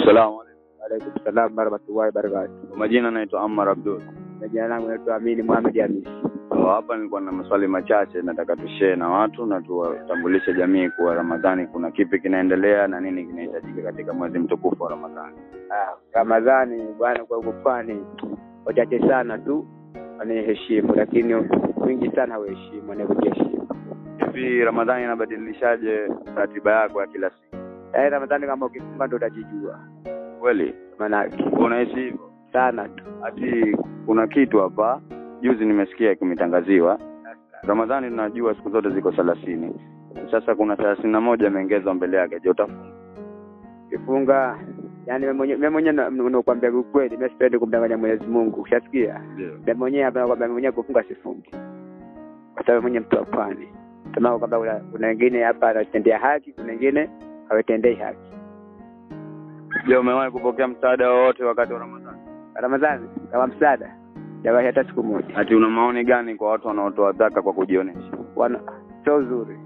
Salamu alaykum. Alaykum salaam warahmatullahi wabarakatuh. Majina naitwa Ammar Abdul. Jina langu naitwa Amin Mohamed Hamisi. Hapa nilikuwa na maswali machache nataka tushare na watu na tuwatambulishe jamii kwa Ramadhani kuna kipi kinaendelea na nini kinahitajika katika mwezi mtukufu wa Ramadhani. Ramadhani bwana kwa kufani wachache sana tu wanaheshimu, lakini wengi sana hawaheshimu na kujiheshimu. Hivi Ramadhani inabadilishaje ratiba yako ya kila siku? Ramadhani kama ukifunga ndo utajijua. Kweli? Maana yake unaishi hivyo sana tu. Ati kuna kitu hapa juzi nimesikia kimetangaziwa. Ramadhani tunajua siku zote ziko 30. Sasa kuna 31 imeongezwa mbele yake. Je, utafunga? Kifunga yani mimi mwenyewe unakuambia ukweli, mimi sipendi kumdanganya Mwenyezi Mungu. Ushasikia? Mimi mwenyewe hapa nakwambia mimi mwenyewe kufunga sifungi. Kwa sababu mwenyewe mtu afani. Kama kwamba kuna wengine hapa anatendea haki, kuna wengine hawatendei haki. Je, umewahi kupokea msaada wowote wakati wa Ramadhani? Ramadhani kama msaada jawahi hata siku moja. Ati una maoni gani kwa watu wanaotoa zaka kwa kujionesha? Sio uzuri.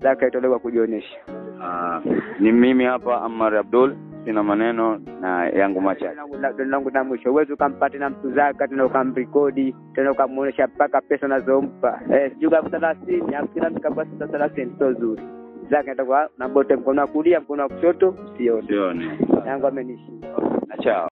Zaka itolewa kujionesha. Ni mimi hapa Ammar Abdul, sina maneno na yangu machache. Langu na mwisho, uwezo ukampata na mtu zaka tena ukamrekodi tena ukamuonesha mpaka pesa unazompa. Juga 30 au kila mtu kapata 30 sio uzuri. Zaka itakuwa na bote mkono wa kulia, mkono wa kushoto sione. Yangu amenishinda. Chao.